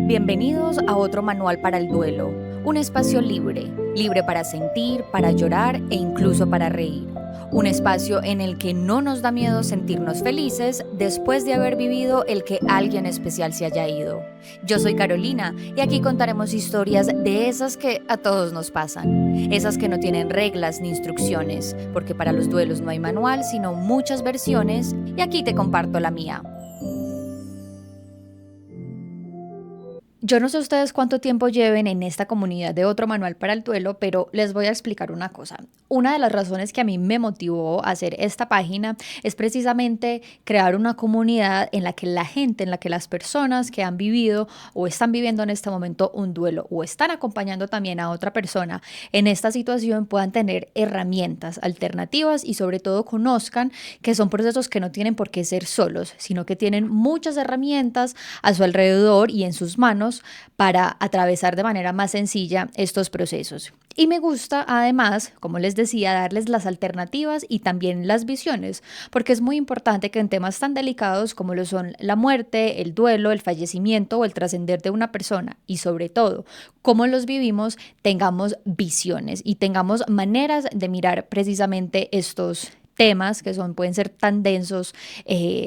Bienvenidos a otro manual para el duelo, un espacio libre, libre para sentir, para llorar e incluso para reír. Un espacio en el que no nos da miedo sentirnos felices después de haber vivido el que alguien especial se haya ido. Yo soy Carolina y aquí contaremos historias de esas que a todos nos pasan, esas que no tienen reglas ni instrucciones, porque para los duelos no hay manual, sino muchas versiones, y aquí te comparto la mía. Yo no sé ustedes cuánto tiempo lleven en esta comunidad de otro manual para el duelo, pero les voy a explicar una cosa. Una de las razones que a mí me motivó a hacer esta página es precisamente crear una comunidad en la que la gente, en la que las personas que han vivido o están viviendo en este momento un duelo o están acompañando también a otra persona en esta situación puedan tener herramientas alternativas y sobre todo conozcan que son procesos que no tienen por qué ser solos, sino que tienen muchas herramientas a su alrededor y en sus manos para atravesar de manera más sencilla estos procesos. Y me gusta además, como les decía, darles las alternativas y también las visiones, porque es muy importante que en temas tan delicados como lo son la muerte, el duelo, el fallecimiento o el trascender de una persona y sobre todo cómo los vivimos, tengamos visiones y tengamos maneras de mirar precisamente estos temas que pueden ser tan densos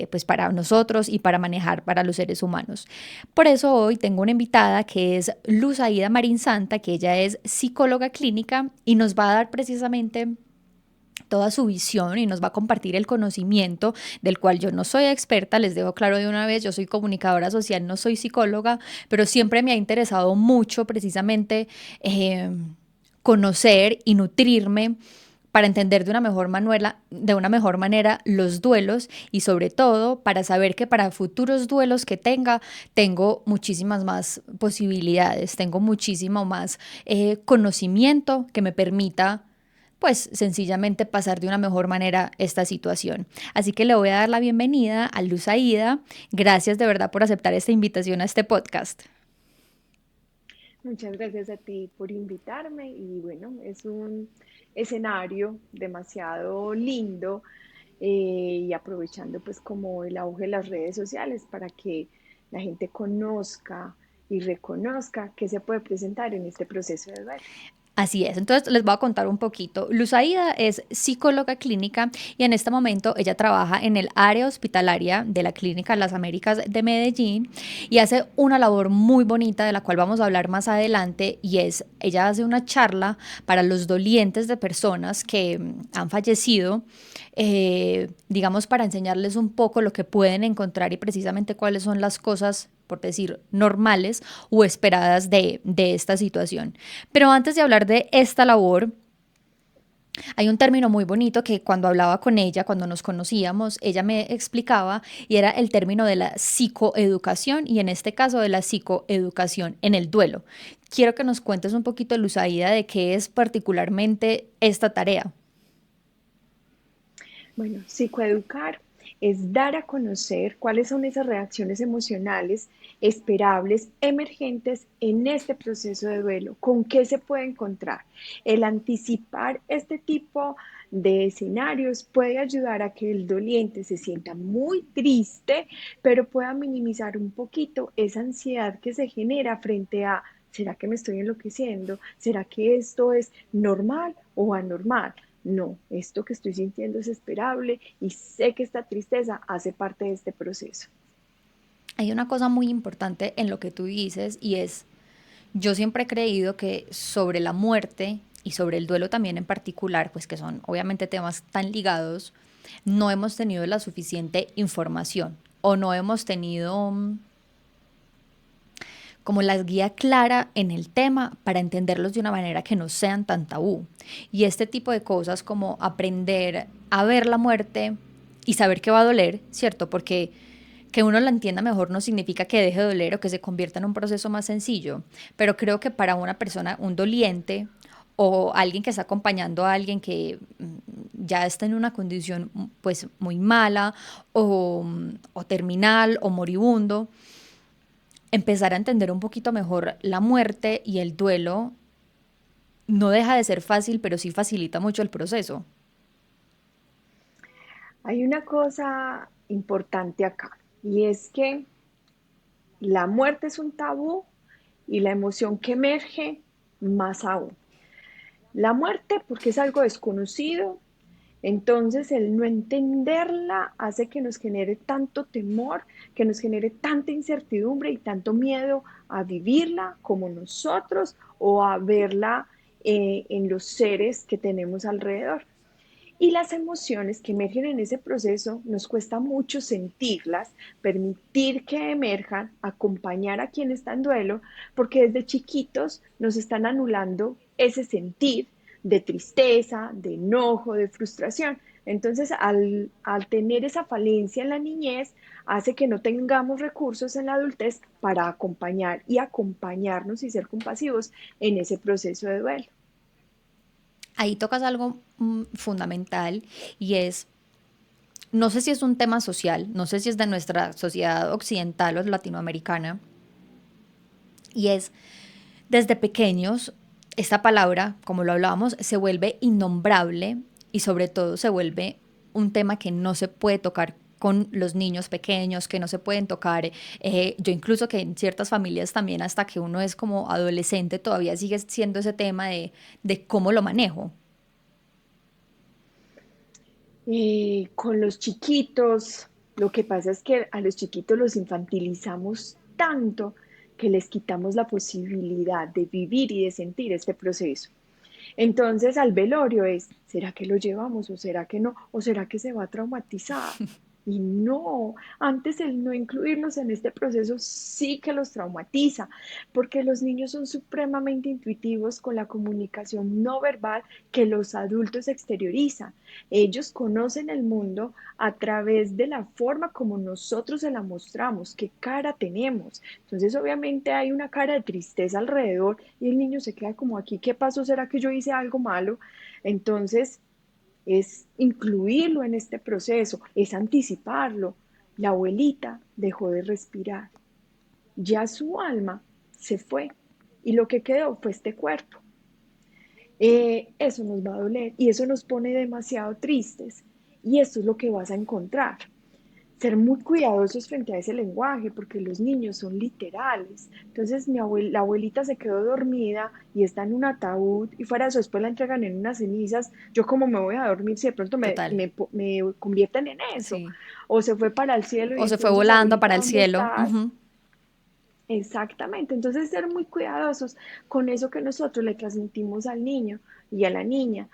pues para nosotros y para manejar para los seres humanos. Por eso hoy tengo una invitada que es Luz Aida Marín Santa, que ella es psicóloga clínica y nos va a dar precisamente toda su visión y nos va a compartir el conocimiento del cual yo no soy experta, les dejo claro de una vez, yo soy comunicadora social, no soy psicóloga, pero siempre me ha interesado mucho precisamente conocer y nutrirme para entender de una mejor manera los duelos y sobre todo para saber que para futuros duelos que tenga, tengo muchísimas más posibilidades, tengo muchísimo más conocimiento que me permita pues sencillamente pasar de una mejor manera esta situación. Así que le voy a dar la bienvenida a Luz Aida. Gracias de verdad por aceptar esta invitación a este podcast. Muchas gracias a ti por invitarme y bueno, es un escenario demasiado lindo y aprovechando pues como el auge de las redes sociales para que la gente conozca y reconozca qué se puede presentar en este proceso de duelo. Así es, entonces les voy a contar un poquito. Luzaida es psicóloga clínica y en este momento ella trabaja en el área hospitalaria de la Clínica Las Américas de Medellín y hace una labor muy bonita de la cual vamos a hablar más adelante y es, ella hace una charla para los dolientes de personas que han fallecido, digamos para enseñarles un poco lo que pueden encontrar y precisamente cuáles son las cosas por decir, normales o esperadas de esta situación. Pero antes de hablar de esta labor, hay un término muy bonito que cuando hablaba con ella, cuando nos conocíamos, ella me explicaba y era el término de la psicoeducación y en este caso de la psicoeducación en el duelo. Quiero que nos cuentes un poquito, Luzaida, de qué es particularmente esta tarea. Bueno, psicoeducar es dar a conocer cuáles son esas reacciones emocionales esperables, emergentes en este proceso de duelo, con qué se puede encontrar. El anticipar este tipo de escenarios puede ayudar a que el doliente se sienta muy triste, pero pueda minimizar un poquito esa ansiedad que se genera frente a, ¿será que me estoy enloqueciendo? ¿Será que esto es normal o anormal? No, esto que estoy sintiendo es esperable y sé que esta tristeza hace parte de este proceso. Hay una cosa muy importante en lo que tú dices y es, yo siempre he creído que sobre la muerte y sobre el duelo también en particular, pues que son obviamente temas tan ligados, no hemos tenido la suficiente información o no hemos tenido como la guía clara en el tema para entenderlos de una manera que no sean tan tabú. Y este tipo de cosas como aprender a ver la muerte y saber que va a doler, ¿cierto? Porque que uno la entienda mejor no significa que deje de doler o que se convierta en un proceso más sencillo, pero creo que para una persona, un doliente o alguien que está acompañando a alguien que ya está en una condición pues muy mala o terminal o moribundo, empezar a entender un poquito mejor la muerte y el duelo no deja de ser fácil, pero sí facilita mucho el proceso. Hay una cosa importante acá y es que La muerte es un tabú y la emoción que emerge más aún. La muerte porque es algo desconocido, entonces el no entenderla hace que nos genere tanto temor, que nos genere tanta incertidumbre y tanto miedo a vivirla como nosotros o a verla en los seres que tenemos alrededor. Y las emociones que emergen en ese proceso nos cuesta mucho sentirlas, permitir que emerjan, acompañar a quien está en duelo, porque desde chiquitos nos están anulando ese sentir de tristeza, de enojo, de frustración. Entonces, al tener esa falencia en la niñez, hace que no tengamos recursos en la adultez para acompañar y acompañarnos y ser compasivos en ese proceso de duelo. Ahí tocas algo fundamental y es, no sé si es un tema social, no sé si es de nuestra sociedad occidental o latinoamericana, y es desde pequeños, esta palabra, como lo hablábamos, se vuelve innombrable y sobre todo se vuelve un tema que no se puede tocar con los niños pequeños, que no se pueden tocar. Yo incluso que en ciertas familias también hasta que uno es como adolescente todavía sigue siendo ese tema de cómo lo manejo. Con los chiquitos, lo que pasa es que a los chiquitos los infantilizamos tanto que les quitamos la posibilidad de vivir y de sentir este proceso. Entonces, al velorio es, ¿será que lo llevamos o será que no? ¿O será que se va a traumatizar? Y no, antes el no incluirlos en este proceso sí que los traumatiza, porque los niños son supremamente intuitivos con la comunicación no verbal que los adultos exteriorizan. Ellos conocen el mundo a través de la forma como nosotros se la mostramos, qué cara tenemos. Entonces, obviamente hay una cara de tristeza alrededor y el niño se queda como aquí, ¿qué pasó? ¿Será que yo hice algo malo? Entonces, es incluirlo en este proceso, es anticiparlo. La abuelita dejó de respirar, ya su alma se fue y lo que quedó fue este cuerpo. Eso nos va a doler y eso nos pone demasiado tristes y esto es lo que vas a encontrar. Ser muy cuidadosos frente a ese lenguaje, porque los niños son literales. Entonces, la abuelita se quedó dormida y está en un ataúd y fuera de eso después la entregan en unas cenizas. Yo como me voy a dormir si de pronto Total, me convierten en eso. sí. O se fue para el cielo y O se fue entonces, volando abuelita, para el ¿dónde cielo. estás? Ujú. Exactamente. Entonces, ser muy cuidadosos con eso que nosotros le transmitimos al niño y a la niña.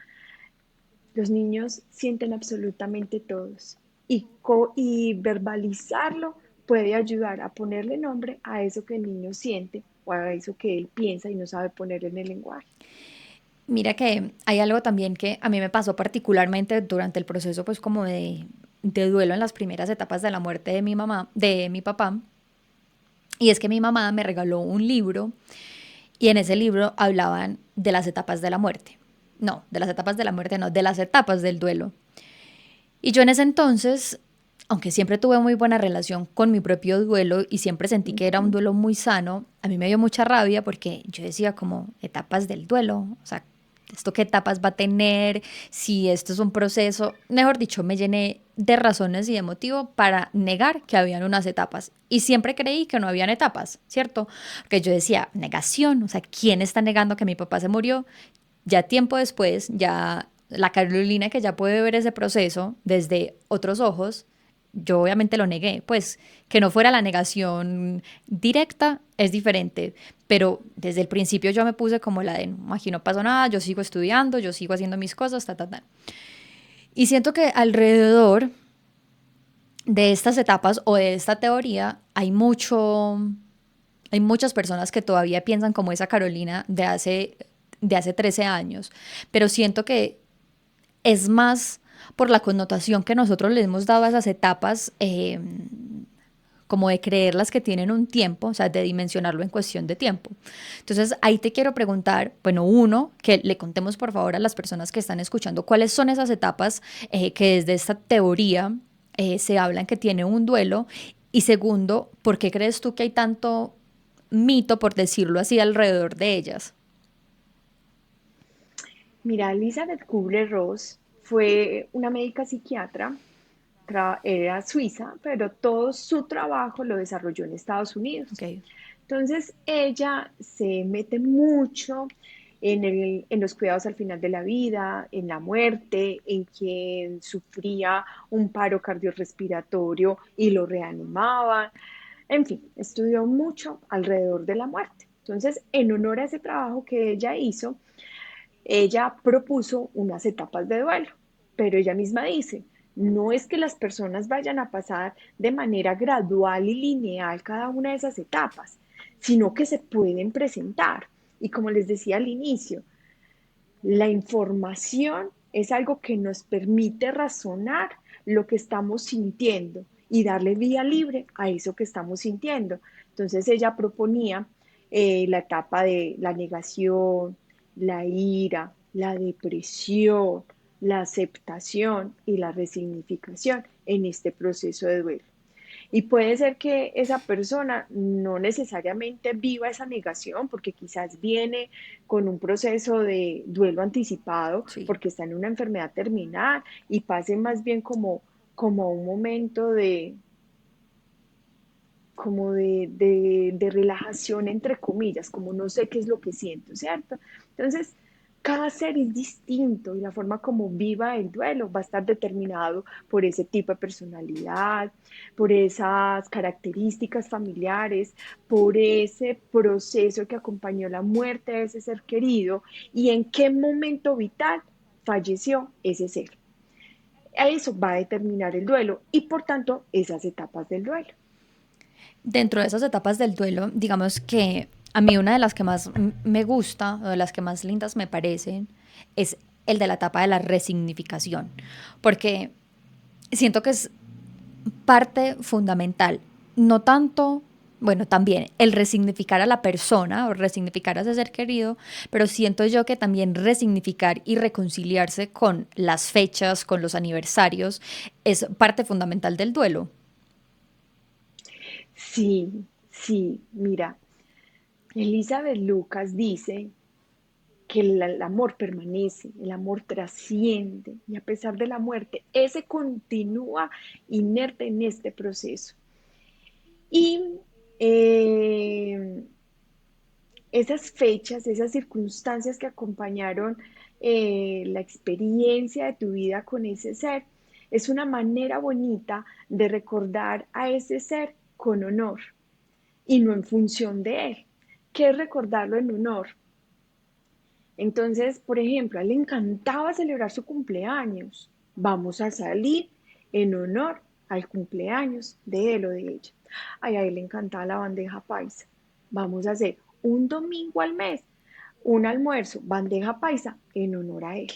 Los niños sienten absolutamente todos y verbalizarlo puede ayudar a ponerle nombre a eso que el niño siente o a eso que él piensa y no sabe poner en el lenguaje. Mira que hay algo también que a mí me pasó particularmente durante el proceso, pues como de duelo en las primeras etapas de la muerte de mi mamá, de mi papá, y es que mi mamá me regaló un libro y en ese libro hablaban de las etapas de la muerte. No, de las etapas de la muerte, no, de las etapas del duelo. Y yo en ese entonces, aunque siempre tuve muy buena relación con mi propio duelo y siempre sentí que era un Ujú. duelo muy sano, a mí me dio mucha rabia porque yo decía como etapas del duelo, o sea, ¿esto qué etapas va a tener? Si esto es un proceso, mejor dicho, me llené de razones y de motivo para negar que habían unas etapas. Y siempre creí que no habían etapas, ¿cierto? Porque yo decía, negación, o sea, ¿quién está negando que mi papá se murió? Ya tiempo después, ya la Carolina que ya puede ver ese proceso desde otros ojos, yo obviamente lo negué, pues que no fuera la negación directa es diferente, pero desde el principio yo me puse como la de, no, aquí no pasó nada, yo sigo estudiando, yo sigo haciendo mis cosas, ta, ta, ta. Y siento que alrededor de estas etapas o de esta teoría hay muchas personas que todavía piensan como esa Carolina de hace 13 años, pero siento que es más por la connotación que nosotros le hemos dado a esas etapas, como de creerlas que tienen un tiempo, o sea, de dimensionarlo en cuestión de tiempo. Entonces, ahí te quiero preguntar, bueno, uno, que le contemos por favor a las personas que están escuchando cuáles son esas etapas que desde esta teoría se hablan que tiene un duelo. Y segundo, ¿por qué crees tú que hay tanto mito, por decirlo así, alrededor de ellas? Mira, Elizabeth Kubler-Ross fue una médica psiquiatra era suiza, pero todo su trabajo lo desarrolló en Estados Unidos. Ok. Entonces ella se mete mucho en los cuidados al final de la vida, en la muerte, en quien sufría un paro cardiorrespiratorio y lo reanimaban. En fin, estudió mucho alrededor de la muerte. Entonces, en honor a ese trabajo que ella hizo, ella propuso unas etapas de duelo, pero ella misma dice, no es que las personas vayan a pasar de manera gradual y lineal cada una de esas etapas, sino que se pueden presentar. Y como les decía al inicio, la información es algo que nos permite razonar lo que estamos sintiendo y darle vía libre a eso que estamos sintiendo. Entonces ella proponía la etapa de la negación, la ira, la depresión, la aceptación y la resignificación en este proceso de duelo. Y puede ser que esa persona no necesariamente viva esa negación porque quizás viene con un proceso de duelo anticipado Sí. porque está en una enfermedad terminal y pase más bien como un momento de relajación entre comillas, como no sé qué es lo que siento, ¿cierto? Entonces, cada ser es distinto y la forma como viva el duelo va a estar determinado por ese tipo de personalidad, por esas características familiares, por ese proceso que acompañó la muerte de ese ser querido y en qué momento vital falleció ese ser. Eso va a determinar el duelo y por tanto esas etapas del duelo. Dentro de esas etapas del duelo, digamos que a mí una de las que más me gusta, o de las que más lindas me parecen, es el de la etapa de la resignificación, porque siento que es parte fundamental, no tanto, bueno, también el resignificar a la persona o resignificar a ese ser querido, pero siento yo que también resignificar y reconciliarse con las fechas, con los aniversarios, es parte fundamental del duelo. Sí, sí, mira, Elizabeth Lucas dice que el amor permanece, el amor trasciende y a pesar de la muerte, ese continúa inerte en este proceso. Y eh, esas fechas, esas circunstancias que acompañaron la experiencia de tu vida con ese ser, es una manera bonita de recordar a ese ser con honor y no en función de él. ¿Qué es recordarlo en honor? Entonces, por ejemplo, a él le encantaba celebrar su cumpleaños. Vamos a salir en honor al cumpleaños de él o de ella. Ay, a él le encantaba la bandeja paisa. Vamos a hacer un domingo al mes, un almuerzo, bandeja paisa, en honor a él.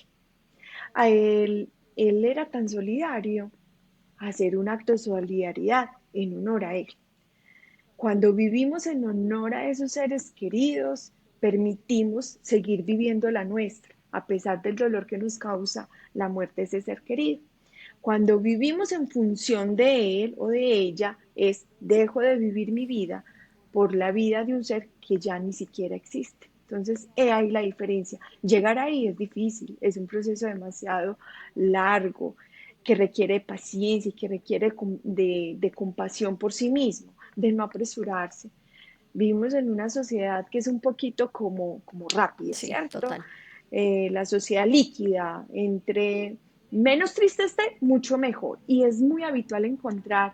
A él era tan solidario, hacer un acto de solidaridad en honor a él. Cuando vivimos en honor a esos seres queridos, permitimos seguir viviendo la nuestra, a pesar del dolor que nos causa la muerte de ese ser querido. Cuando vivimos en función de él o de ella, es dejo de vivir mi vida por la vida de un ser que ya ni siquiera existe. Entonces, he ahí la diferencia. Llegar ahí es difícil, es un proceso demasiado largo, que requiere paciencia y que requiere de compasión por sí mismo, de no apresurarse. Vivimos en una sociedad que es un poquito como rápida, Sí, ¿cierto? total. La sociedad líquida, entre menos triste esté, mucho mejor. Y es muy habitual encontrar,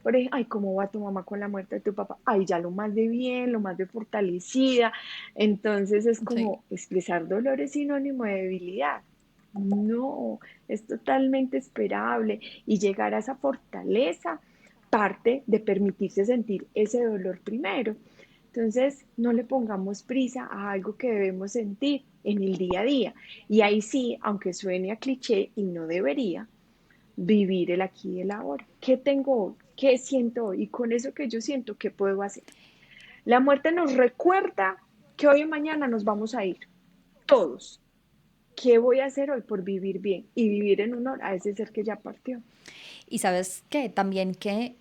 por ejemplo, ay, ¿cómo va tu mamá con la muerte de tu papá? Ay, ya lo más de bien, lo más de fortalecida. Entonces es Sí. como expresar dolor es sinónimo de debilidad. No, es totalmente esperable y llegar a esa fortaleza parte de permitirse sentir ese dolor primero. Entonces, no le pongamos prisa a algo que debemos sentir en el día a día. Y ahí sí, aunque suene a cliché y no debería, vivir el aquí y el ahora. ¿Qué tengo hoy? ¿Qué siento hoy? Y con eso que yo siento, ¿qué puedo hacer? La muerte nos recuerda que hoy y mañana nos vamos a ir, todos. ¿Qué voy a hacer hoy por vivir bien y vivir en honor a ese ser que ya partió? Y sabes qué, también que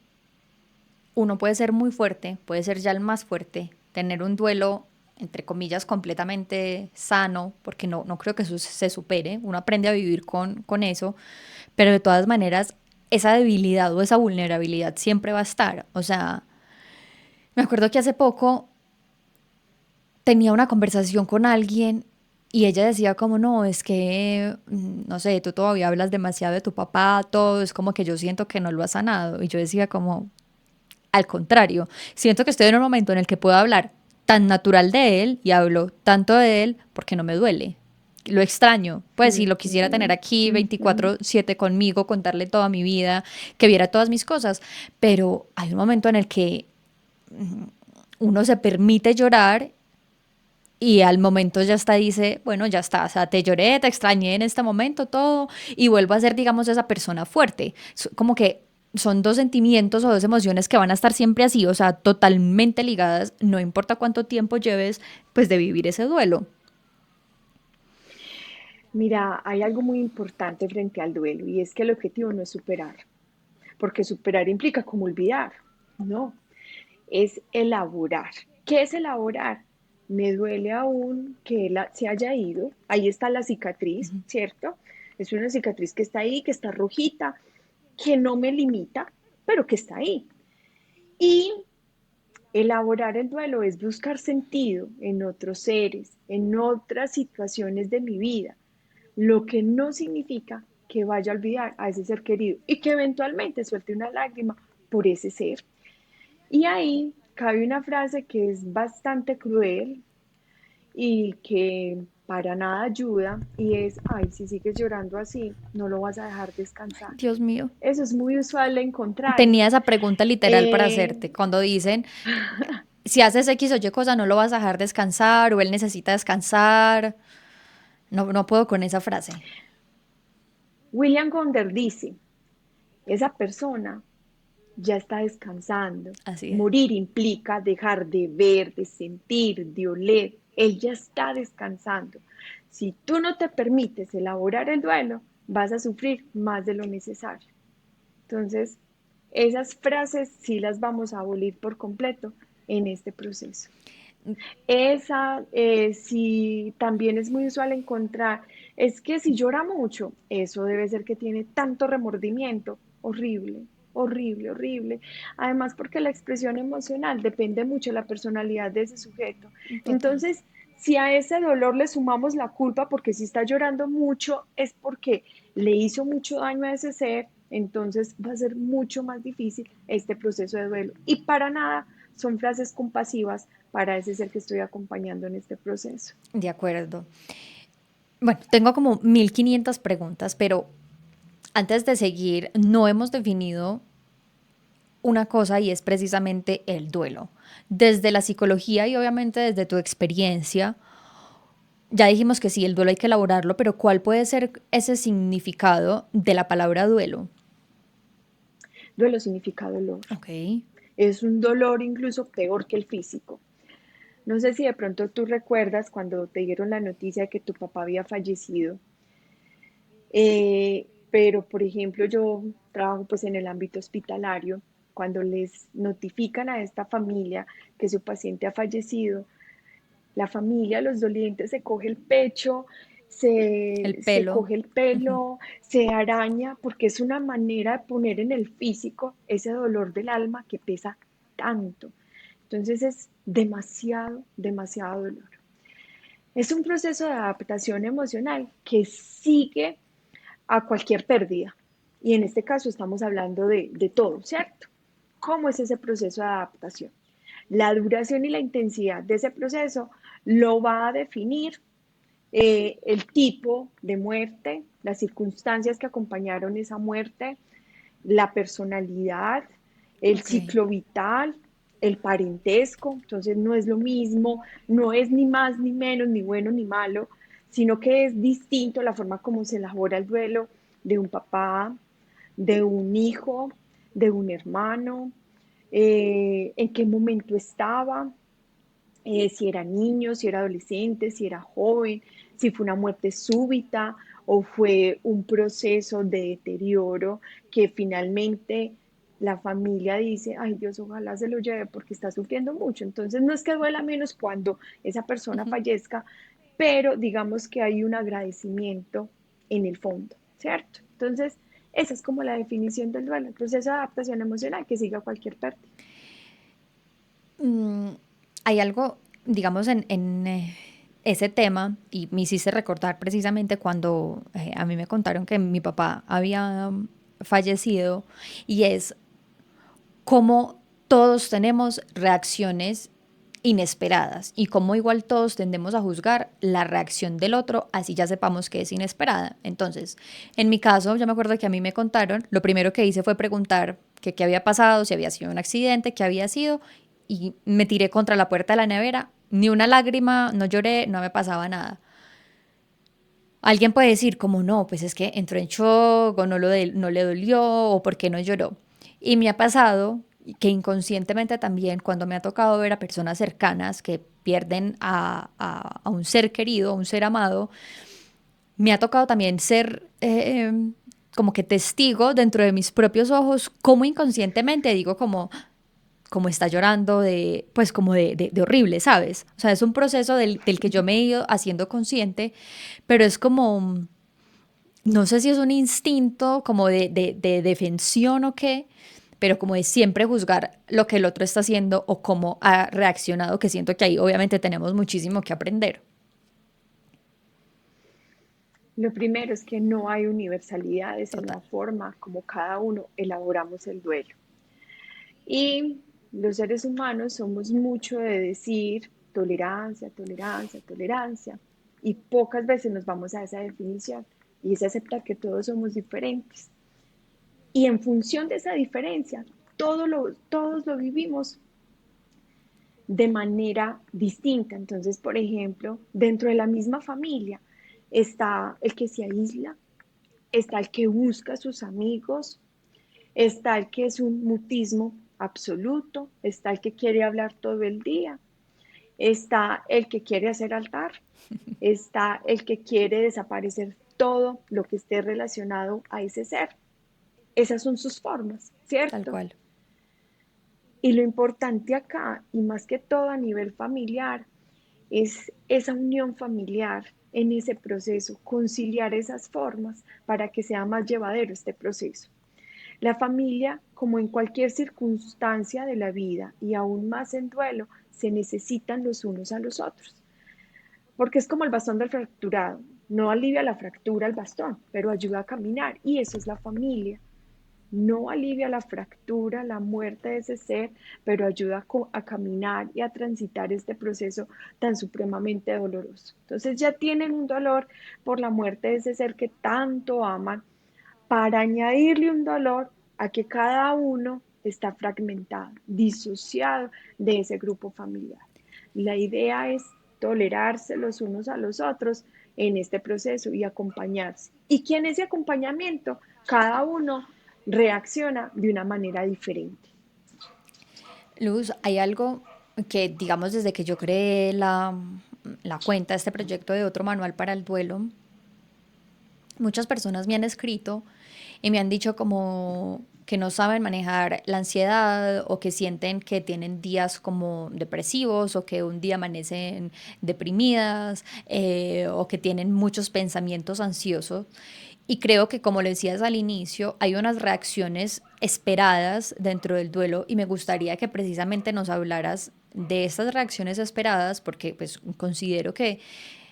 uno puede ser muy fuerte, puede ser ya el más fuerte, tener un duelo, entre comillas, completamente sano, porque no creo que eso se supere, uno aprende a vivir con eso, pero de todas maneras esa debilidad o esa vulnerabilidad siempre va a estar. O sea, me acuerdo que hace poco tenía una conversación con alguien y ella decía como, no, es que, no sé, tú todavía hablas demasiado de tu papá, todo, es como que yo siento que no lo has sanado. Y yo decía como, al contrario, siento que estoy en un momento en el que puedo hablar tan natural de él y hablo tanto de él porque no me duele. Lo extraño, pues si lo quisiera tener Ujú, aquí ujú. 24/7 conmigo, contarle toda mi vida, que viera todas mis cosas, pero hay un momento en el que uno se permite llorar y al momento ya está, dice, bueno, ya está, o sea, te lloré, te extrañé en este momento, todo, y vuelvo a ser, digamos, esa persona fuerte. Como que son dos sentimientos o dos emociones que van a estar siempre así, o sea, totalmente ligadas, no importa cuánto tiempo lleves, pues, de vivir ese duelo. Mira, hay algo muy importante frente al duelo y es que el objetivo no es superar, porque superar implica como olvidar, no, es elaborar. ¿Qué es elaborar? Me duele aún que él se haya ido, ahí está la cicatriz, ¿cierto? Es una cicatriz que está ahí, que está rojita, que no me limita, pero que está ahí. Y elaborar el duelo es buscar sentido en otros seres, en otras situaciones de mi vida, lo que no significa que vaya a olvidar a ese ser querido y que eventualmente suelte una lágrima por ese ser. Y ahí cabe una frase que es bastante cruel y que para nada ayuda y es, ay, si sigues llorando así, no lo vas a dejar descansar. Dios mío. Eso es muy usual encontrarlo. Tenía esa pregunta literal para Eh, hacerte, cuando dicen, si haces X o Y cosa, no lo vas a dejar descansar o él necesita descansar. No, no puedo con esa frase. William Gonder dice, esa persona ya está descansando. Así es. Morir implica dejar de ver, de sentir, de oler. Él ya está descansando. Si tú no te permites elaborar el duelo, vas a sufrir más de lo necesario. Entonces, esas frases sí las vamos a abolir por completo en este proceso. Esa sí también es muy usual encontrar, es que si llora mucho, eso debe ser que tiene tanto remordimiento, horrible, horrible, horrible. Además, porque la expresión emocional depende mucho de la personalidad de ese sujeto. Total. Entonces, si a ese dolor le sumamos la culpa, porque si está llorando mucho es porque le hizo mucho daño a ese ser, entonces va a ser mucho más difícil este proceso de duelo. Y para nada son frases compasivas para ese ser que estoy acompañando en este proceso. De acuerdo. Bueno, tengo como 1500 preguntas, pero antes de seguir, no hemos definido una cosa y es precisamente el duelo. Desde la psicología y obviamente desde tu experiencia, ya dijimos que sí, el duelo hay que elaborarlo, pero ¿cuál puede ser ese significado de la palabra duelo? Duelo significa dolor. Ok. Es un dolor incluso peor que el físico. No sé si de pronto tú recuerdas cuando te dieron la noticia de que tu papá había fallecido, pero por ejemplo yo trabajo pues en el ámbito hospitalario. Cuando les notifican a esta familia que su paciente ha fallecido, la familia, los dolientes, se coge el pecho, El se pelo. coge el Ujú. pelo, se araña, porque es una manera de poner en el físico ese dolor del alma que pesa tanto. Entonces es demasiado, demasiado dolor. Es un proceso de adaptación emocional que sigue a cualquier pérdida. Y en este caso estamos hablando de todo, ¿cierto? ¿Cómo es ese proceso de adaptación? La duración y la intensidad de ese proceso lo va a definir el tipo de muerte, las circunstancias que acompañaron esa muerte, la personalidad, el Ok. ciclo vital, el parentesco. Entonces no es lo mismo, no es ni más ni menos, ni bueno ni malo, sino que es distinto la forma como se elabora el duelo de un papá, de un hijo, de un hermano, en qué momento estaba, si era niño, si era adolescente, si era joven, si fue una muerte súbita o fue un proceso de deterioro que finalmente la familia dice, ay Dios, ojalá se lo lleve porque está sufriendo mucho. Entonces no es que duela menos cuando esa persona Ujú. fallezca, pero digamos que hay un agradecimiento en el fondo, ¿cierto? Entonces, Esa es como la definición del duelo, el proceso de adaptación emocional que sigue a cualquier pérdida. Mm, hay algo, digamos, en ese tema, y me hiciste recordar precisamente cuando a mí me contaron que mi papá había fallecido, y es cómo todos tenemos reacciones inesperadas y cómo igual todos tendemos a juzgar la reacción del otro, así ya sepamos que es inesperada. Entonces, en mi caso, yo me acuerdo que a mí me contaron, lo primero que hice fue preguntar que qué había pasado, si había sido un accidente, qué había sido, y me tiré contra la puerta de la nevera, ni una lágrima, no lloré, no me pasaba nada. Alguien puede decir, como no, pues es que entró en shock, o no le dolió, o por qué no lloró. Y me ha pasado que inconscientemente también, cuando me ha tocado ver a personas cercanas que pierden a un ser querido, a un ser amado, me ha tocado también ser como que testigo dentro de mis propios ojos, como inconscientemente digo como está llorando de, pues como de horrible, ¿sabes? O sea, es un proceso del que yo me he ido haciendo consciente, pero es como, no sé si es un instinto como de defensión o qué, pero como de siempre juzgar lo que el otro está haciendo o cómo ha reaccionado, que siento que ahí obviamente tenemos muchísimo que aprender. Lo primero es que no hay universalidades en Total. la forma como cada uno elaboramos el duelo. Y los seres humanos somos mucho de decir tolerancia, tolerancia, tolerancia, y pocas veces nos vamos a esa definición, y es aceptar que todos somos diferentes. Y en función de esa diferencia, todos lo vivimos de manera distinta. Entonces, por ejemplo, dentro de la misma familia está el que se aísla, está el que busca a sus amigos, está el que es un mutismo absoluto, está el que quiere hablar todo el día, está el que quiere hacer altar, está el que quiere desaparecer todo lo que esté relacionado a ese ser. Esas son sus formas, Tal ¿cierto? cual. Y lo importante acá, y más que todo a nivel familiar, es esa unión familiar en ese proceso, conciliar esas formas para que sea más llevadero este proceso. La familia, como en cualquier circunstancia de la vida y aún más en duelo, se necesitan los unos a los otros, porque es como el bastón del fracturado. No alivia la fractura el bastón, pero ayuda a caminar y eso es la familia. No alivia la fractura, la muerte de ese ser, pero ayuda a caminar y a transitar este proceso tan supremamente doloroso. Entonces ya tienen un dolor por la muerte de ese ser que tanto aman, para añadirle un dolor a que cada uno está fragmentado, disociado de ese grupo familiar. La idea es tolerarse los unos a los otros en este proceso y acompañarse. Y que en ese acompañamiento cada uno reacciona de una manera diferente. Luz, hay algo que, digamos, desde que yo creé la cuenta, este proyecto de otro manual para el duelo, muchas personas me han escrito y me han dicho como que no saben manejar la ansiedad o que sienten que tienen días como depresivos o que un día amanecen deprimidas o que tienen muchos pensamientos ansiosos. Y creo que, como lo decías al inicio, hay unas reacciones esperadas dentro del duelo y me gustaría que precisamente nos hablaras de estas reacciones esperadas porque pues considero que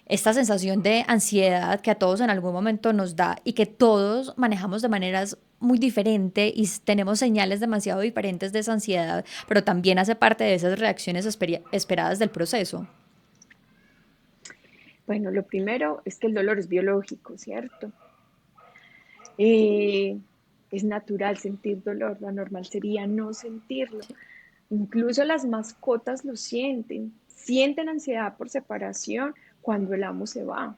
esta sensación de ansiedad que a todos en algún momento nos da y que todos manejamos de maneras muy diferentes y tenemos señales demasiado diferentes de esa ansiedad, pero también hace parte de esas reacciones esperadas del proceso. Bueno, lo primero es que el dolor es biológico, ¿cierto? Eh, es natural sentir dolor, lo normal sería no sentirlo. Sí. Incluso las mascotas lo sienten, sienten ansiedad por separación cuando el amo se va.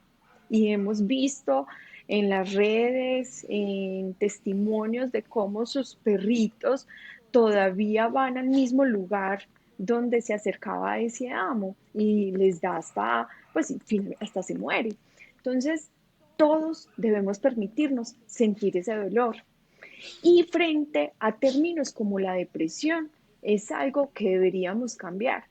Y hemos visto en las redes, en testimonios de cómo sus perritos todavía van al mismo lugar donde se acercaba ese amo y les da hasta, pues, en fin, hasta se muere. Entonces, todos debemos permitirnos sentir ese dolor. Y frente a términos como la depresión, es algo que deberíamos cambiar,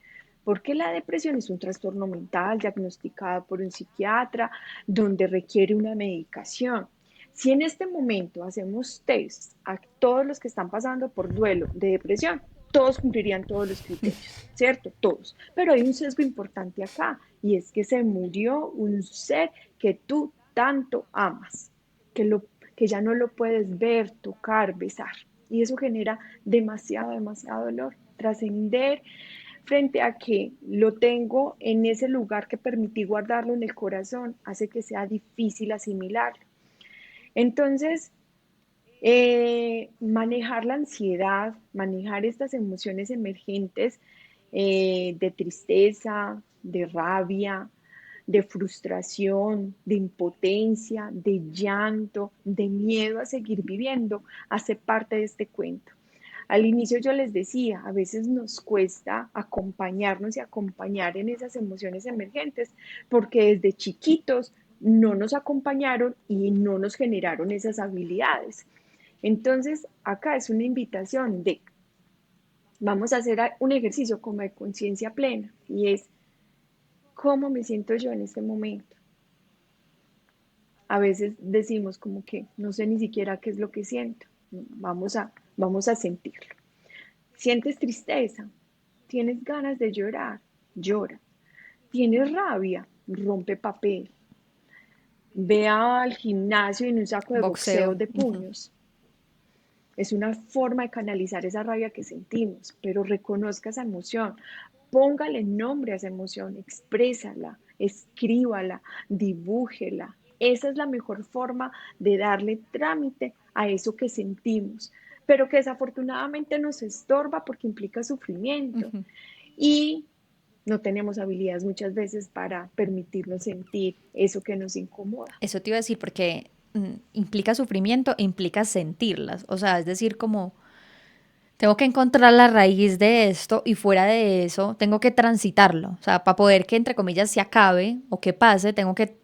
porque la depresión es un trastorno mental diagnosticado por un psiquiatra donde requiere una medicación. Si en este momento hacemos test a todos los que están pasando por duelo de depresión, todos cumplirían todos los criterios, ¿cierto? Todos. Pero hay un sesgo importante acá y es que se murió un ser que tú tanto amas, que, lo, que ya no lo puedes ver, tocar, besar. Y eso genera demasiado, demasiado dolor. Trascender frente a que lo tengo en ese lugar que permití guardarlo en el corazón hace que sea difícil asimilarlo. Entonces, manejar la ansiedad, manejar estas emociones emergentes de tristeza, de rabia, de frustración, de impotencia, de llanto, de miedo a seguir viviendo, hace parte de este cuento. Al inicio yo les decía, a veces nos cuesta acompañarnos y acompañar en esas emociones emergentes porque desde chiquitos no nos acompañaron y no nos generaron esas habilidades. Entonces, acá es una invitación de, vamos a hacer un ejercicio como de conciencia plena y es, ¿cómo me siento yo en este momento? A veces decimos como que no sé ni siquiera qué es lo que siento. Vamos a sentirlo. ¿Sientes tristeza? ¿Tienes ganas de llorar? Llora. ¿Tienes rabia? Rompe papel. Ve al gimnasio en un saco de boxeo Boxeo. de Ujú. puños. Es una forma de canalizar esa rabia que sentimos, pero reconozca esa emoción. Póngale nombre a esa emoción, exprésala, escríbala, dibújela. Esa es la mejor forma de darle trámite a eso que sentimos, pero que desafortunadamente nos estorba porque implica sufrimiento. Ujú. Y no tenemos habilidades muchas veces para permitirnos sentir eso que nos incomoda. Eso te iba a decir porque implica sufrimiento e implica sentirlas. O sea, es decir, como tengo que encontrar la raíz de esto y fuera de eso tengo que transitarlo. O sea, para poder que entre comillas se acabe o que pase, tengo que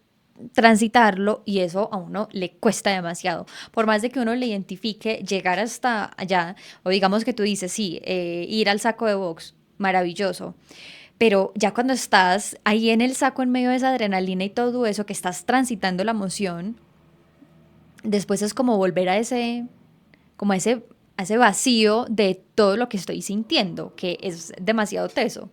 transitarlo y eso a uno le cuesta demasiado. Por más de que uno le identifique, llegar hasta allá, o digamos que tú dices, sí, ir al saco de box, maravilloso. Pero ya cuando estás ahí en el saco en medio de esa adrenalina y todo eso, que estás transitando la emoción, después es como volver a ese, como a ese vacío de todo lo que estoy sintiendo, que es demasiado teso.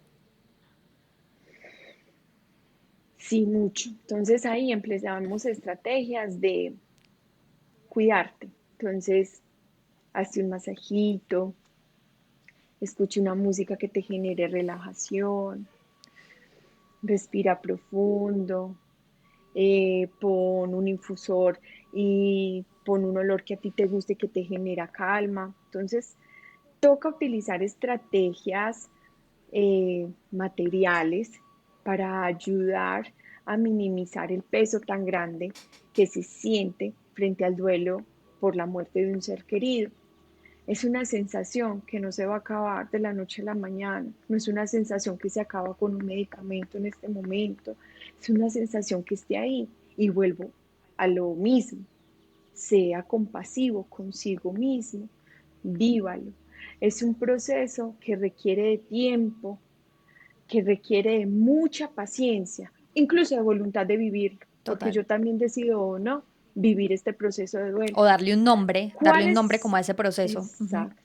Sí, mucho. Entonces ahí empezamos estrategias de cuidarte. Entonces, hazte un masajito, escuche una música que te genere relajación, respira profundo, pon un infusor y pon un olor que a ti te guste, que te genera calma. Entonces, toca utilizar estrategias materiales para ayudar a minimizar el peso tan grande que se siente frente al duelo por la muerte de un ser querido. Es una sensación que no se va a acabar de la noche a la mañana, no es una sensación que se acaba con un medicamento en este momento, es una sensación que esté ahí y vuelvo a lo mismo, sea compasivo consigo mismo, vívalo. Es un proceso que requiere de tiempo, que requiere de mucha paciencia, incluso de voluntad de vivir, porque Total. yo también decido o no vivir este proceso de duelo. O darle ¿Cuál un nombre como es? a ese proceso. Ujú. Exacto,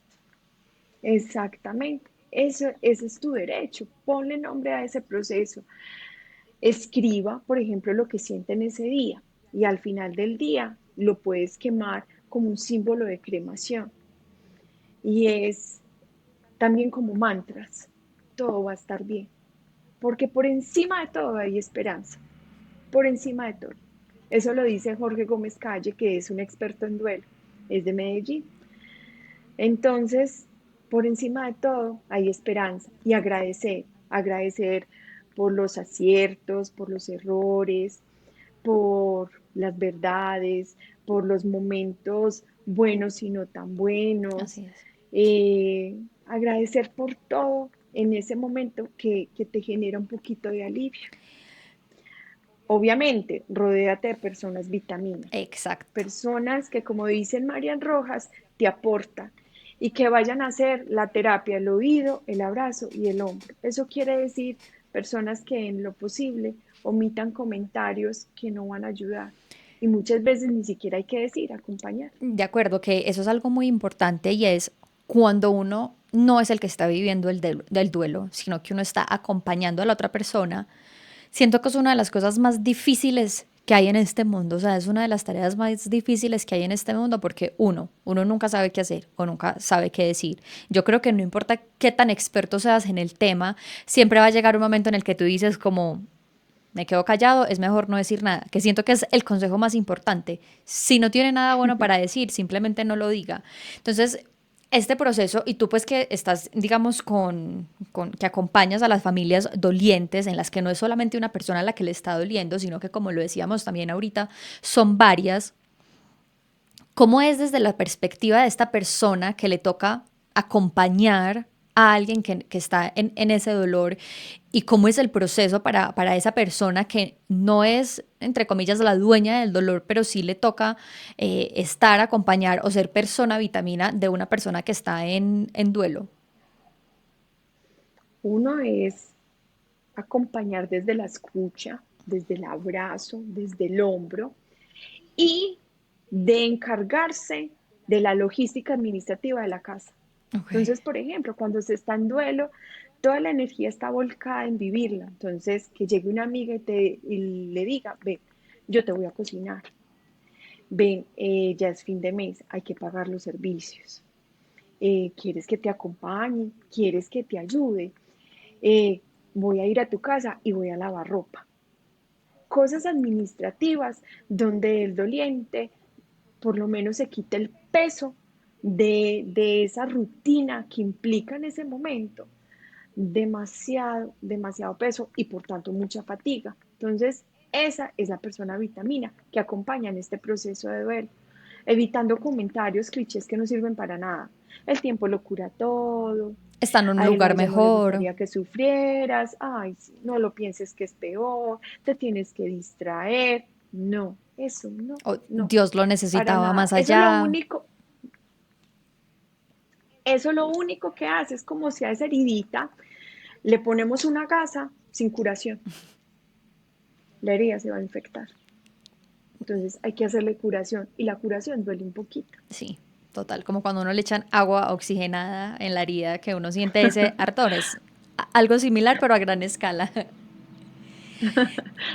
exactamente. Eso, ese es tu derecho. Ponle nombre a ese proceso. Escriba, por ejemplo, lo que siente en ese día y al final del día lo puedes quemar como un símbolo de cremación. Y es también como mantras. Todo va a estar bien. Porque por encima de todo hay esperanza. Por encima de todo. Eso lo dice Jorge Gómez Calle, que es un experto en duelo. Es de Medellín. Entonces, por encima de todo, hay esperanza y agradecer, agradecer por los aciertos, por los errores, por las verdades, por los momentos buenos y no tan buenos, Así es. agradecer por todo en ese momento que te genera un poquito de alivio. Obviamente, rodéate de personas vitaminas, Exacto. personas que, como dicen Marian Rojas, te aportan y que vayan a hacer la terapia, el oído, el abrazo y el hombro. Eso quiere decir personas que en lo posible omitan comentarios que no van a ayudar. y muchas veces ni siquiera hay que decir acompañar. De acuerdo, que eso es algo muy importante y es cuando uno no es el que está viviendo del duelo, sino que uno está acompañando a la otra persona. Siento que es una de las cosas más difíciles que hay en este mundo, o sea, es una de las tareas más difíciles que hay en este mundo porque uno nunca sabe qué hacer o nunca sabe qué decir. Yo creo que no importa qué tan experto seas en el tema, siempre va a llegar un momento en el que tú dices como, me quedo callado, es mejor no decir nada, que siento que es el consejo más importante. Si no tiene nada bueno para decir, simplemente no lo diga. Entonces, este proceso, y tú pues que estás, digamos, que acompañas a las familias dolientes, en las que no es solamente una persona a la que le está doliendo, sino que como lo decíamos también ahorita, son varias. ¿Cómo es desde la perspectiva de esta persona que le toca acompañar a alguien que está en ese dolor y cómo es el proceso para esa persona que no es, entre comillas, la dueña del dolor, pero sí le toca estar, acompañar o ser persona vitamina de una persona que está en duelo? Uno es acompañar desde la escucha, desde el abrazo, desde el hombro y de encargarse de la logística administrativa de la casa. Ok. Entonces, por ejemplo, cuando se está en duelo, toda la energía está volcada en vivirla. Entonces, que llegue una amiga y le diga, ven, yo te voy a cocinar. Ven, ya es fin de mes, hay que pagar los servicios. ¿Quieres que te acompañe? ¿Quieres que te ayude? Eh, Voy a ir a tu casa y voy a lavar ropa. Cosas administrativas donde el doliente por lo menos se quite el peso de esa rutina que implica en ese momento demasiado, demasiado peso y por tanto mucha fatiga. Entonces, esa es la persona vitamina que acompaña en este proceso de duelo, evitando comentarios, clichés que no sirven para nada. El tiempo lo cura todo, Está en un a él o a lugar ella no le mejor. gustaría que sufrieras, ay, sí, no lo pienses que es peor, te tienes que distraer. No, eso no, O no, Dios lo para necesitaba nada. más allá. Eso lo único que hace es como si a esa heridita le ponemos una gasa sin curación. La herida se va a infectar. Entonces hay que hacerle curación y la curación duele un poquito. Sí, total, como cuando uno le echan agua oxigenada en la herida, que uno siente ese ardor. Es algo similar, pero a gran escala.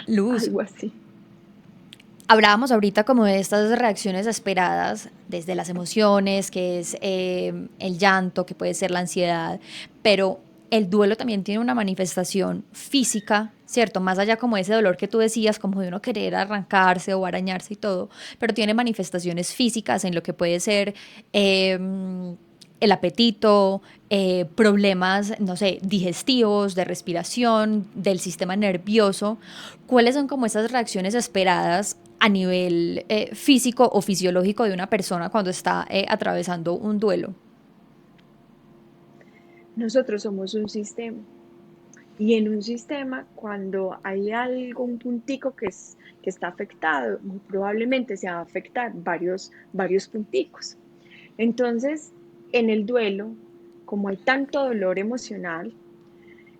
Luz, Algo así. hablábamos ahorita como de estas reacciones esperadas, desde las emociones, que es el llanto, que puede ser la ansiedad, pero el duelo también tiene una manifestación física, ¿cierto? Más allá como ese dolor que tú decías, como de uno querer arrancarse o arañarse y todo, pero tiene manifestaciones físicas en lo que puede ser eh, el apetito, problemas, no sé, digestivos, de respiración, del sistema nervioso. ¿Cuáles son como esas reacciones esperadas a nivel físico o fisiológico de una persona cuando está atravesando un duelo? Nosotros somos un sistema. Y en un sistema, cuando hay algo, un puntico que está afectado, muy probablemente se va a afectar varios punticos. Entonces, en el duelo, como hay tanto dolor emocional,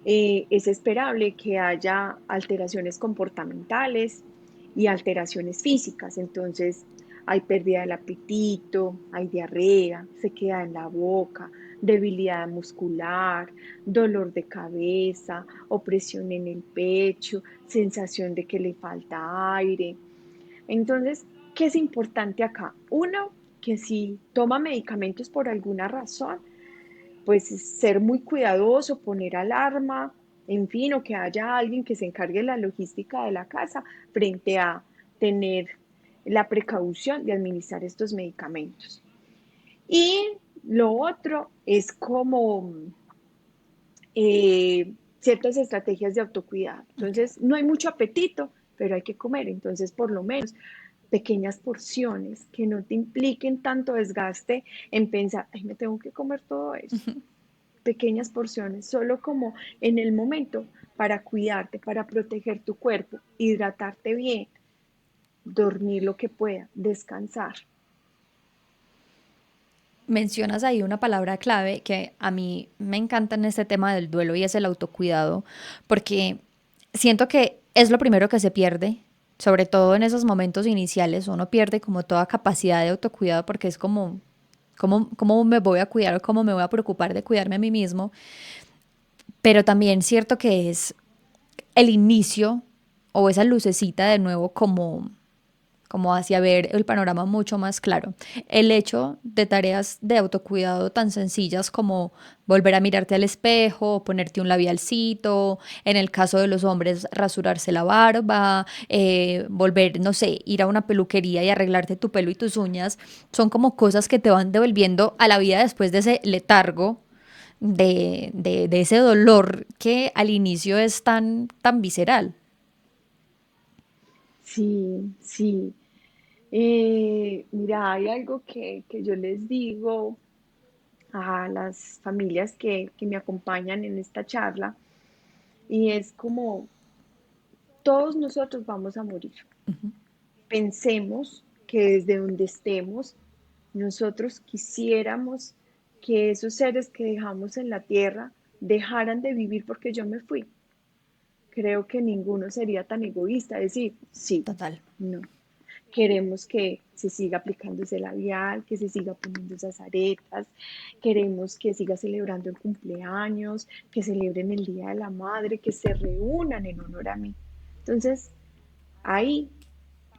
es esperable que haya alteraciones comportamentales y alteraciones físicas. Entonces, hay pérdida del apetito, hay diarrea, se queda en la boca, debilidad muscular, dolor de cabeza, opresión en el pecho, sensación de que le falta aire. Entonces, ¿qué es importante acá? Uno, que si toma medicamentos por alguna razón, pues ser muy cuidadoso, poner alarma, en fin, o que haya alguien que se encargue de la logística de la casa frente a tener la precaución de administrar estos medicamentos. Y lo otro es como ciertas estrategias de autocuidado. Ok. Entonces, no hay mucho apetito, pero hay que comer. Entonces, por lo menos pequeñas porciones que no te impliquen tanto desgaste en pensar, ay, me tengo que comer todo eso. Pequeñas porciones, solo como en el momento para cuidarte, para proteger tu cuerpo, hidratarte bien, dormir lo que pueda, descansar. Mencionas ahí una palabra clave que a mí me encanta en este tema del duelo y es el autocuidado, porque siento que es lo primero que se pierde. Sobre todo en esos momentos iniciales uno pierde como toda capacidad de autocuidado porque es como, ¿cómo me voy a cuidar o cómo me voy a preocupar de cuidarme a mí mismo? Pero también cierto que es el inicio o esa lucecita de nuevo como hacia ver el panorama mucho más claro. El hecho de tareas de autocuidado tan sencillas como volver a mirarte al espejo, ponerte un labialcito, en el caso de los hombres, rasurarse la barba, volver, no sé, ir a una peluquería y arreglarte tu pelo y tus uñas, son como cosas que te van devolviendo a la vida después de ese letargo. De ese dolor que al inicio es tan visceral. Sí, sí. Mira, hay algo que yo les digo a las familias que me acompañan en esta charla y es como todos nosotros vamos a morir. Pensemos que desde donde estemos, nosotros quisiéramos que esos seres que dejamos en la tierra dejaran de vivir porque yo me fui. Creo que ninguno sería tan egoísta, decir, sí, Total. no. Queremos que se siga aplicando ese labial, que se siga poniendo esas aretas, queremos que siga celebrando el cumpleaños, que celebren el Día de la Madre, que se reúnan en honor a mí. Entonces, ahí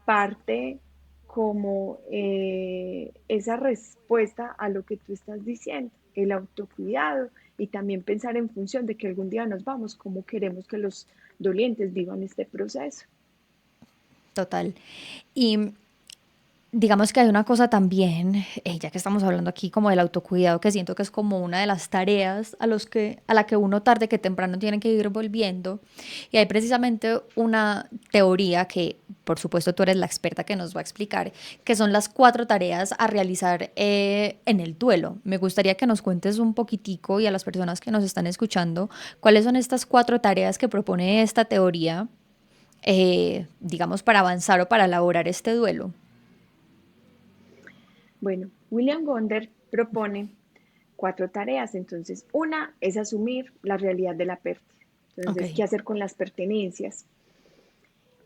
parte como esa respuesta a lo que tú estás diciendo, el autocuidado y también pensar en función de que algún día nos vamos, cómo queremos que los dolientes vivan este proceso. Total. Y digamos que hay una cosa también, ya que estamos hablando aquí como del autocuidado, que siento que es como una de las tareas a la que uno tarde que temprano tiene que ir volviendo. Y hay precisamente una teoría que, por supuesto, tú eres la experta que nos va a explicar, que son las 4 tareas a realizar en el duelo. Me gustaría que nos cuentes un poquitico y a las personas que nos están escuchando, cuáles son estas 4 tareas que propone esta teoría, digamos, para avanzar o para elaborar este duelo. Bueno, William Gonder propone 4 tareas. Entonces, una es asumir la realidad de la pérdida. Ok. Entonces, ¿qué hacer con las pertenencias?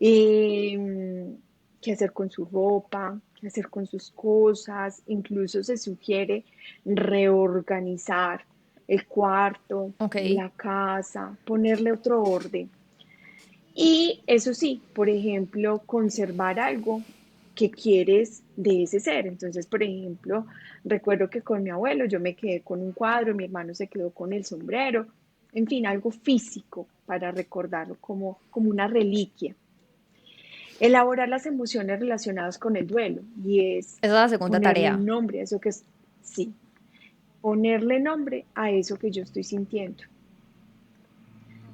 Eh, ¿Qué hacer con su ropa? ¿Qué hacer con sus cosas? Incluso se sugiere reorganizar el cuarto, Ok, la casa, ponerle otro orden. Y eso sí, por ejemplo, conservar algo que quieres de ese ser. Entonces, por ejemplo, recuerdo que con mi abuelo yo me quedé con un cuadro, mi hermano se quedó con el sombrero, en fin, algo físico para recordarlo como una reliquia. Elaborar las emociones relacionadas con el duelo y es esa es la segunda ponerle un tarea. nombre a eso que es, sí, ponerle nombre a eso que yo estoy sintiendo.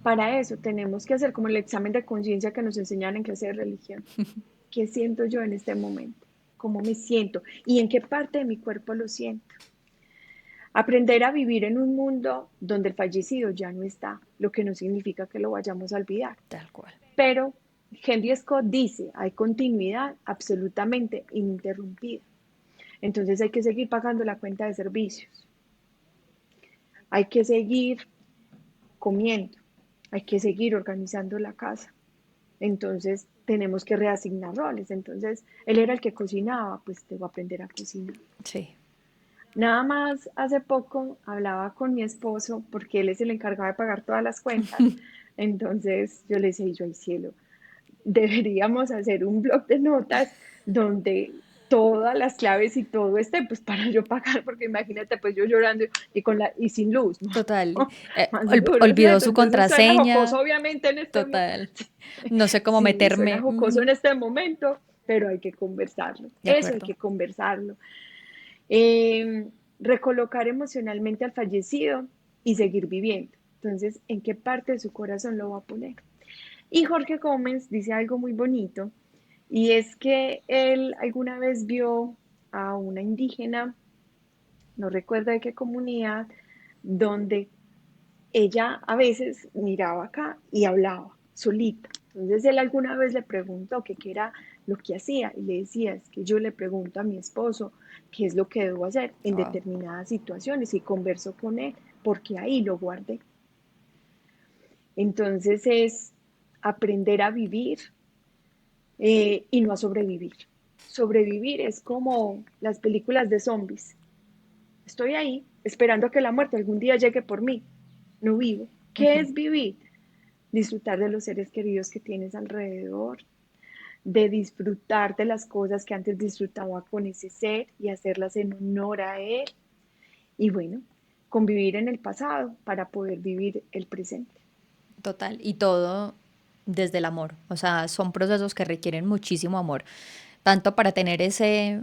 Para eso tenemos que hacer como el examen de conciencia que nos enseñan en clase de religión. ¿Qué siento yo en este momento? ¿Cómo me siento? ¿Y en qué parte de mi cuerpo lo siento? Aprender a vivir en un mundo donde el fallecido ya no está, lo que no significa que lo vayamos a olvidar. Tal cual. Pero Henry Scott dice, hay continuidad absolutamente ininterrumpida. Entonces hay que seguir pagando la cuenta de servicios, hay que seguir comiendo, hay que seguir organizando la casa. Entonces tenemos que reasignar roles. Entonces él era el que cocinaba, pues debo aprender a cocinar. Sí. Nada más hace poco hablaba con mi esposo porque él es el encargado de pagar todas las cuentas. Entonces yo le decía, yo al cielo, deberíamos hacer un blog de notas donde todas las claves y todo esté, pues para yo pagar, porque imagínate, pues yo llorando y sin luz, ¿no? Total. Más duro, Olvidó ¿cierto? su Entonces suena contraseña. jocoso, obviamente, en este momento. Total. No sé cómo Sí, suena meterme. jocoso en este momento, pero hay que conversarlo. De Eso hay acuerdo. que conversarlo. Eh, Recolocar emocionalmente al fallecido y seguir viviendo. Entonces, ¿en qué parte de su corazón lo va a poner? Y Jorge Gómez dice algo muy bonito, y es que él alguna vez vio a una indígena, no recuerdo de qué comunidad, donde ella a veces miraba acá y hablaba solita. Entonces él alguna vez le preguntó que qué era lo que hacía y le decía, es que yo le pregunto a mi esposo qué es lo que debo hacer en Wow. determinadas situaciones y converso con él porque ahí lo guardé. Entonces es aprender a vivir y no a sobrevivir. Sobrevivir es como las películas de zombies. Estoy ahí esperando a que la muerte algún día llegue por mí. No vivo. ¿Qué Ujú. es vivir? Disfrutar de los seres queridos que tienes alrededor, de disfrutar de las cosas que antes disfrutaba con ese ser y hacerlas en honor a él. Y bueno, convivir en el pasado para poder vivir el presente. Total, y todo desde el amor. O sea, son procesos que requieren muchísimo amor, tanto para tener esa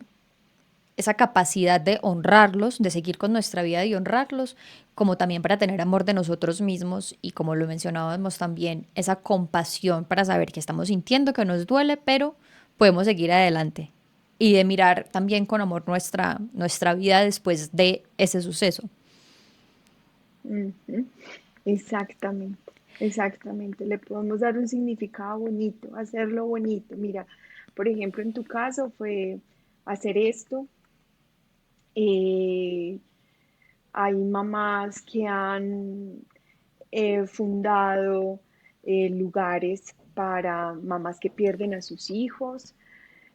capacidad de honrarlos, de seguir con nuestra vida y honrarlos, como también para tener amor de nosotros mismos y como lo mencionábamos también, esa compasión para saber que estamos sintiendo, que nos duele, pero podemos seguir adelante. Y de mirar también con amor nuestra vida después de ese suceso. Ujú. Exactamente, exactamente. Le podemos dar un significado bonito, hacerlo bonito. Mira, por ejemplo, en tu caso fue hacer esto. eh, Hay mamás que han fundado lugares para mamás que pierden a sus hijos,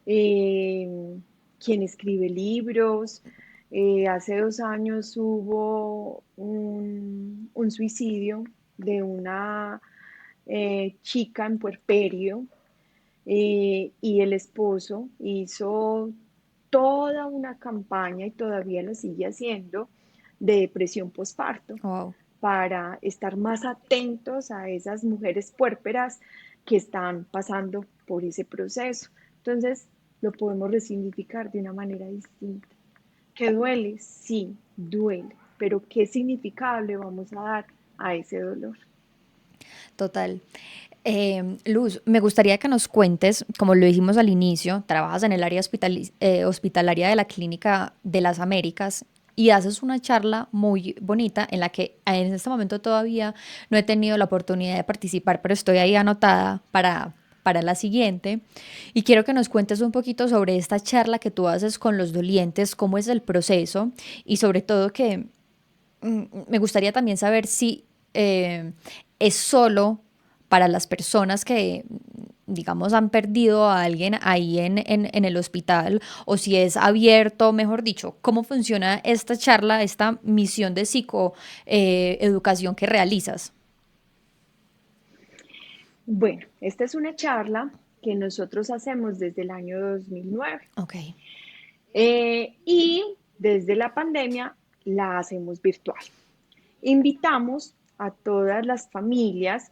eh, quien escribe libros. Hace 2 años hubo un suicidio de una chica en puerperio, y el esposo hizo toda una campaña y todavía lo sigue haciendo de depresión postparto Wow. para estar más atentos a esas mujeres puérperas que están pasando por ese proceso. Entonces, lo podemos resignificar de una manera distinta. ¿Qué duele? Sí, duele, pero ¿qué significado le vamos a dar a ese dolor? Total. Luz, me gustaría que nos cuentes, como lo dijimos al inicio, trabajas en el área hospitalaria de la Clínica de las Américas y haces una charla muy bonita en la que en este momento todavía no he tenido la oportunidad de participar, pero estoy ahí anotada para la siguiente. Y quiero que nos cuentes un poquito sobre esta charla que tú haces con los dolientes, cómo es el proceso y sobre todo que me gustaría también saber si es solo para las personas que, digamos, han perdido a alguien ahí en el hospital o si es abierto, mejor dicho, cómo funciona esta charla, esta misión de psicoeducación que realizas. Bueno, esta es una charla que nosotros hacemos desde el año 2009, Ok, y desde la pandemia la hacemos virtual. Invitamos a todas las familias,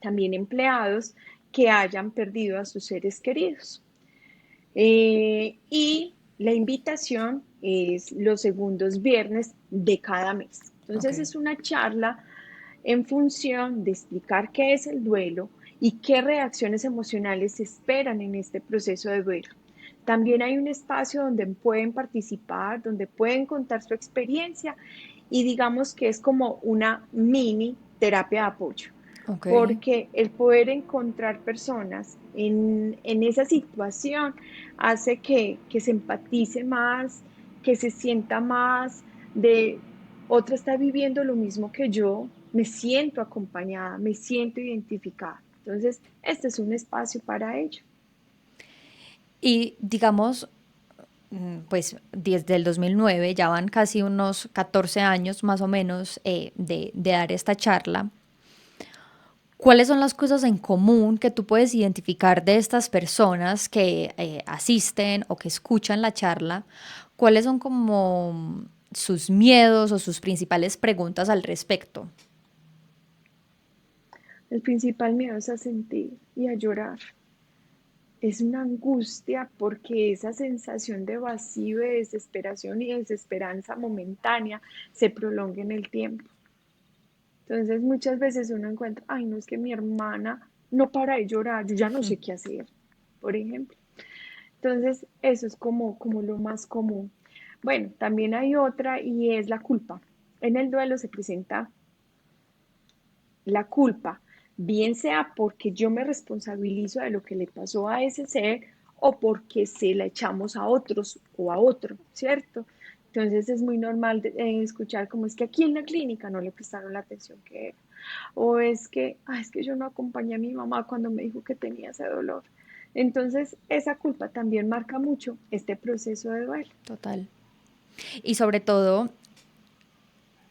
también empleados, que hayan perdido a sus seres queridos. Y la invitación es los segundos viernes de cada mes. ok. Entonces es una charla en función de explicar qué es el duelo y qué reacciones emocionales se esperan en este proceso de duelo. También hay un espacio donde pueden participar, donde pueden contar su experiencia, y digamos que es como una mini terapia de apoyo, Ok. porque el poder encontrar personas en esa situación hace que se empatice más, que se sienta más de otra está viviendo lo mismo que yo, me siento acompañada, me siento identificada. Entonces, este es un espacio para ello. Y digamos, pues desde el 2009 ya van casi unos 14 años más o menos de dar esta charla. ¿Cuáles son las cosas en común que tú puedes identificar de estas personas que asisten o que escuchan la charla? ¿Cuáles son como sus miedos o sus principales preguntas al respecto? El principal miedo es a sentir y a llorar. Es una angustia porque esa sensación de vacío, de desesperación y desesperanza momentánea se prolonga en el tiempo. Entonces muchas veces uno encuentra, ay, no, es que mi hermana no para de llorar, yo ya no sé qué hacer, por ejemplo. Entonces eso es como lo más común. Bueno, también hay otra y es la culpa. En el duelo se presenta la culpa, bien sea porque yo me responsabilizo de lo que le pasó a ese ser o porque se la echamos a otros o a otro, ¿cierto? Entonces es muy normal escuchar como es que aquí en la clínica no le prestaron la atención que era, o es que, es que yo no acompañé a mi mamá cuando me dijo que tenía ese dolor. Entonces, esa culpa también marca mucho este proceso de duelo. Total. Y sobre todo,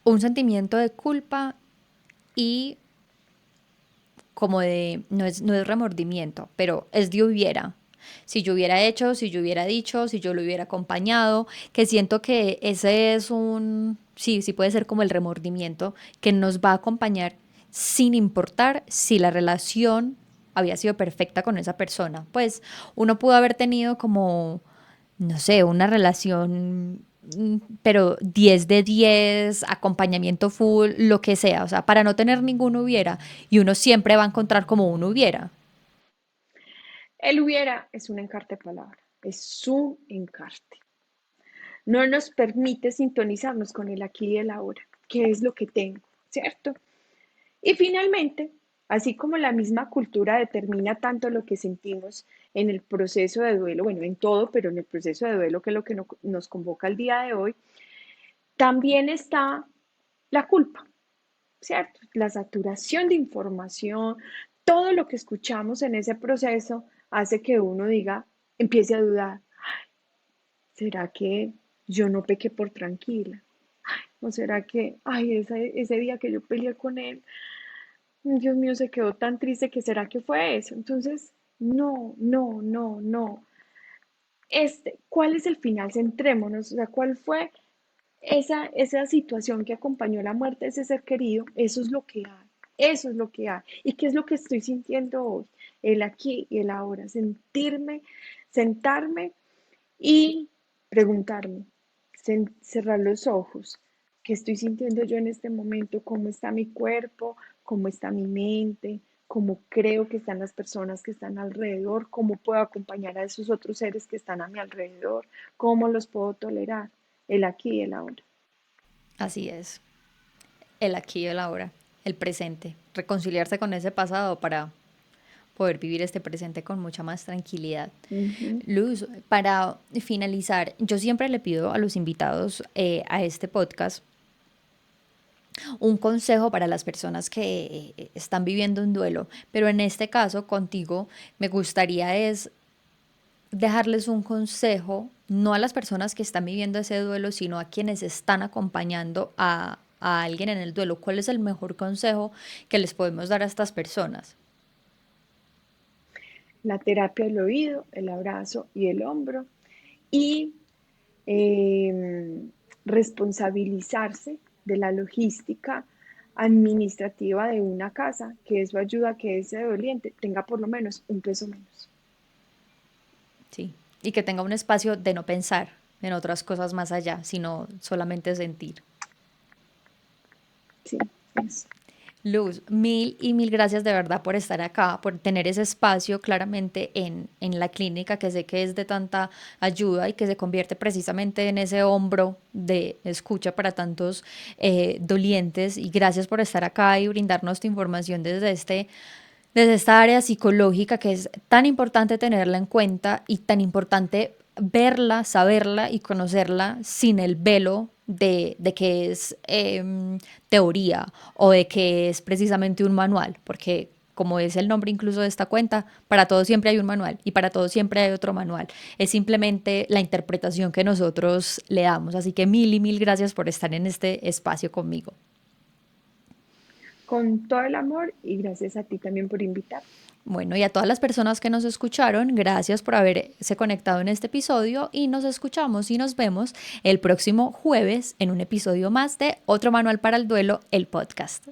un sentimiento de culpa y como de, no es remordimiento, pero es de hubiera. Si yo hubiera hecho, si yo hubiera dicho, si yo lo hubiera acompañado, que siento que ese es sí puede ser como el remordimiento que nos va a acompañar sin importar si la relación había sido perfecta con esa persona. Pues uno pudo haber tenido como, no sé, una relación, pero 10 de 10 acompañamiento full, lo que sea, o sea, para no tener ningún hubiera, y uno siempre va a encontrar como un hubiera. El hubiera es un encarte de palabra, es un encarte. No nos permite sintonizarnos con el aquí y el ahora, qué es lo que tengo, ¿cierto? Y finalmente, así como la misma cultura determina tanto lo que sentimos en el proceso de duelo, bueno, en todo, pero en el proceso de duelo, que es lo que nos convoca el día de hoy, también está la culpa, ¿cierto? La saturación de información, todo lo que escuchamos en ese proceso hace que uno diga, empiece a dudar, ¿será que yo no pequé por tranquila? ¿O será que, ay, ese día que yo peleé con él, Dios mío, se quedó tan triste que será que fue eso? Entonces, no, no, no, no. ¿Cuál es el final? Centrémonos, o sea, ¿cuál fue esa situación que acompañó la muerte de ese ser querido? Eso es lo que hay, eso es lo que hay. ¿Y qué es lo que estoy sintiendo hoy? El aquí y el ahora, sentirme, sentarme y preguntarme, cerrar los ojos, ¿qué estoy sintiendo yo en este momento? ¿Cómo está mi cuerpo? ¿Cómo está mi mente? ¿Cómo creo que están las personas que están alrededor? ¿Cómo puedo acompañar a esos otros seres que están a mi alrededor? ¿Cómo los puedo tolerar? El aquí y el ahora. Así es, el aquí y el ahora, el presente, reconciliarse con ese pasado para poder vivir este presente con mucha más tranquilidad. Ujú. Luz, para finalizar, yo siempre le pido a los invitados a este podcast un consejo para las personas que están viviendo un duelo, pero en este caso contigo me gustaría es dejarles un consejo, no a las personas que están viviendo ese duelo, sino a quienes están acompañando a alguien en el duelo. ¿Cuál es el mejor consejo que les podemos dar a estas personas? La terapia del oído, el abrazo y el hombro. Y eh, responsabilizarse de la logística administrativa de una casa, que eso ayuda a que ese doliente tenga por lo menos un peso menos. Sí, y que tenga un espacio de no pensar en otras cosas más allá, sino solamente sentir. Sí, eso. Luz, mil y mil gracias de verdad por estar acá, por tener ese espacio claramente en la clínica que sé que es de tanta ayuda y que se convierte precisamente en ese hombro de escucha para tantos dolientes. Y gracias por estar acá y brindarnos tu información desde esta área psicológica que es tan importante tenerla en cuenta y tan importante verla, saberla y conocerla sin el velo de que es teoría o de que es precisamente un manual, porque como es el nombre incluso de esta cuenta, para todo siempre hay un manual y para todo siempre hay otro manual. Es simplemente la interpretación que nosotros le damos. Así que mil y mil gracias por estar en este espacio conmigo. Con todo el amor y gracias a ti también por invitar. Bueno, y a todas las personas que nos escucharon, gracias por haberse conectado en este episodio y nos escuchamos y nos vemos el próximo jueves en un episodio más de Otro Manual para el Duelo, el podcast.